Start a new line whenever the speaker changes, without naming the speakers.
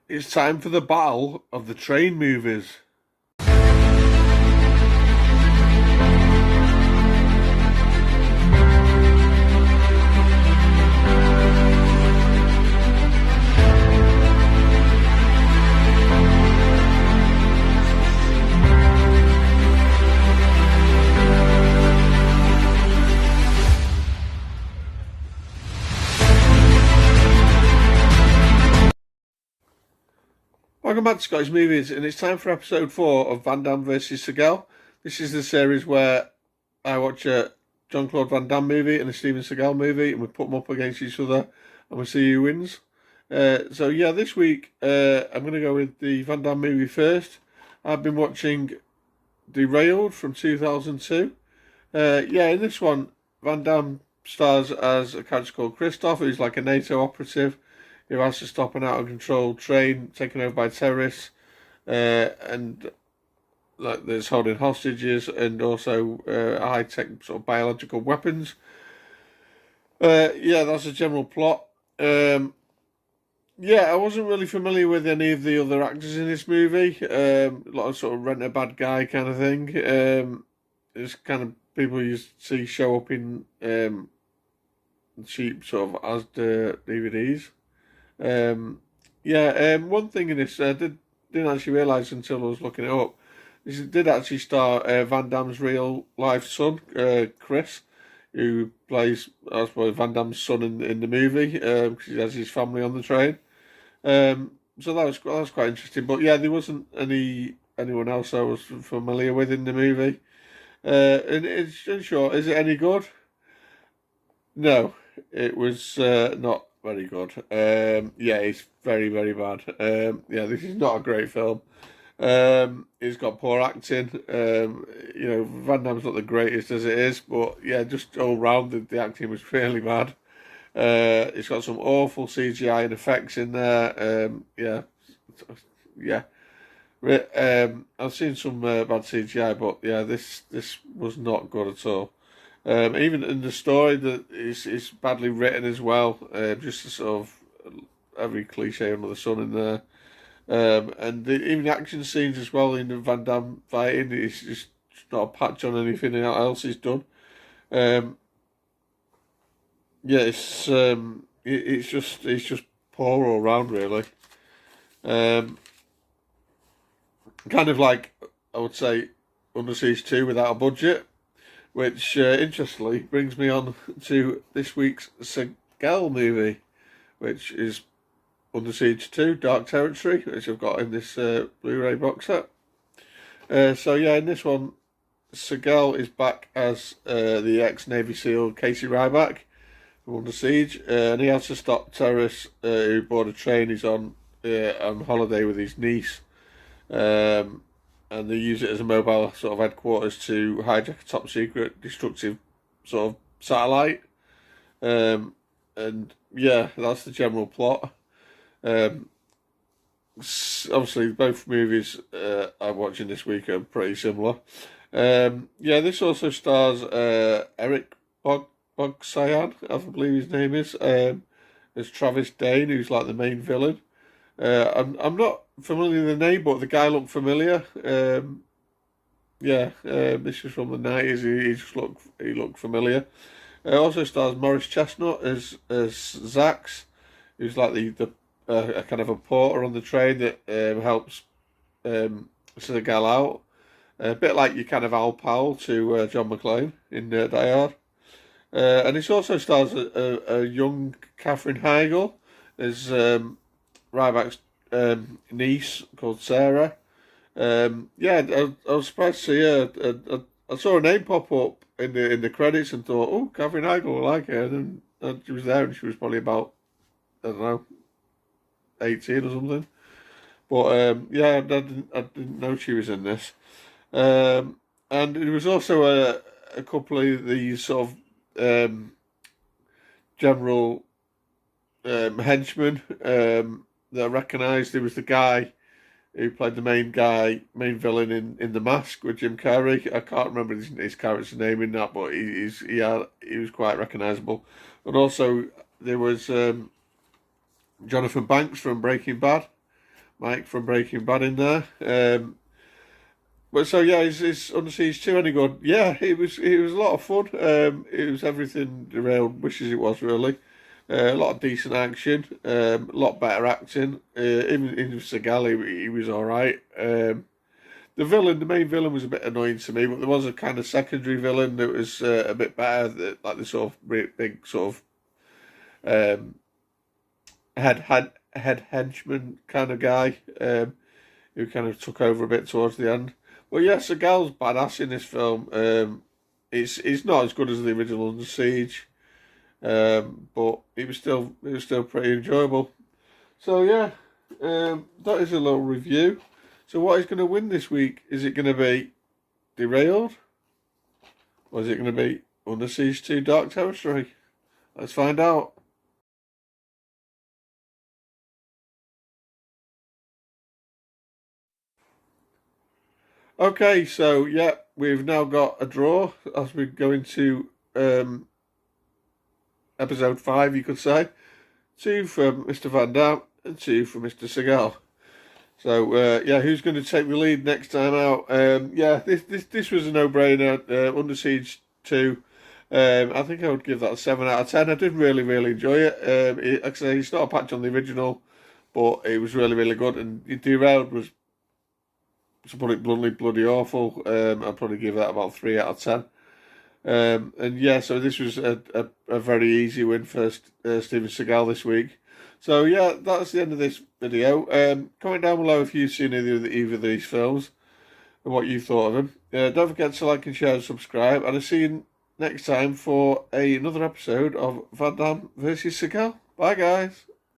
It's time for the battle of the train movies. Welcome back to Scottish Movies, and it's time for episode 4 of Van Damme versus Seagal. This is the series where I watch a Jean-Claude Van Damme movie and a Steven Seagal movie, and we put them up against each other, and we see who wins. This week I'm going to go with the Van Damme movie first. I've been watching Derailed from 2002. In this one, Van Damme stars as a character called Christoph, who's like a NATO operative who has to stop an out-of-control train taken over by terrorists, and like there's holding hostages and also high-tech sort of biological weapons. That's the general plot. I wasn't really familiar with any of the other actors in this movie. A lot of sort of rent-a-bad guy kind of thing. It's kind of people you see show up in cheap sort of Asda DVDs. One thing in this I didn't actually realise until I was looking it up. This did actually star Van Damme's real life son, Chris, who plays, I suppose, Van Damme's son in the movie, because he has his family on the train. So that was quite interesting. But yeah, there wasn't anyone else I was familiar with in the movie. And it's in short, is it any good? No, it was not very good. It's very, very bad. This is not a great film. It's got poor acting. Van Damme's not the greatest as it is, but yeah, just all round the acting was really bad. It's got some awful CGI and effects in there. I've seen some bad CGI, but yeah, this was not good at all. Even in the story that is badly written as well. Just a sort of every cliche under the sun in there. Even the action scenes as well in the Van Damme fighting is just not a patch on anything else he's done. It's just poor all round really. Kind of like I would say Under Siege 2 without a budget. Which, interestingly, brings me on to this week's Seagal movie, which is Under Siege 2, Dark Territory, which I've got in this Blu-ray box set. In this one, Seagal is back as the ex-Navy SEAL Casey Ryback from Under Siege, and he has to stop terrorists who board a train. He's on holiday with his niece. And they use it as a mobile sort of headquarters to hijack a top secret destructive sort of satellite. That's the general plot. Obviously, both movies I'm watching this week are pretty similar. This also stars Eric Bogosian, I believe his name is, as Travis Dane, who's like the main villain. I'm not familiar with the name, but the guy looked familiar. This is from the 90s. He looked familiar. Also stars Morris Chestnut as Zax, who's like the kind of a porter on the train that helps Seagal out. A bit like your kind of Al Powell to John McClane in Die Hard. And it also stars a young Katherine Heigl as Ryback's niece called Sarah. I was surprised to see her. I saw her name pop up in the credits and thought, oh, Katherine Heigl, I like her. And she was there, and she was probably about, I don't know, 18 or something. But I didn't know she was in this. And there was also a couple of these sort of general henchmen that I recognised. There was the guy who played the main villain in The Mask with Jim Carrey. I can't remember his character's name in that, but he was quite recognisable. And also there was Jonathan Banks from Breaking Bad, Mike from Breaking Bad in there. But so yeah, is Under Siege 2 any good? Yeah, it was a lot of fun. It was everything Derailed wishes it was, really. A lot of decent action, a lot better acting. Even Seagal, he was all right. The main villain, was a bit annoying to me, but there was a kind of secondary villain that was a bit better, like the sort of big sort of head henchman kind of guy, who kind of took over a bit towards the end. Well, yeah, Seagal's badass in this film. It's not as good as the original Under Siege, but it was still pretty enjoyable. So yeah, that is a little review. So what is going to win this week? Is it going to be Derailed, or is it going to be Under Siege 2 Dark Territory? Let's find out. Okay, so yeah, we've now got a draw as we go into episode 5, you could say. 2 from Mr. Van Damme and 2 from Mr. Seagal. So yeah, who's going to take the lead next time out? Yeah, this was a no-brainer. Under Siege 2. I think I would give that a 7 out of 10. I did really enjoy it. Like I say, it's not a patch on the original, but it was really good. And Derailed was, to put it bluntly, bloody awful. I'd probably give that about 3 out of 10. And yeah, so this was a very easy win for Steven Seagal this week. So yeah, that's the end of this video. Comment down below if you've seen either of these films and what you thought of them. Don't forget to like and share and subscribe. And I'll see you next time for another episode of Van Damme versus Seagal. Bye guys.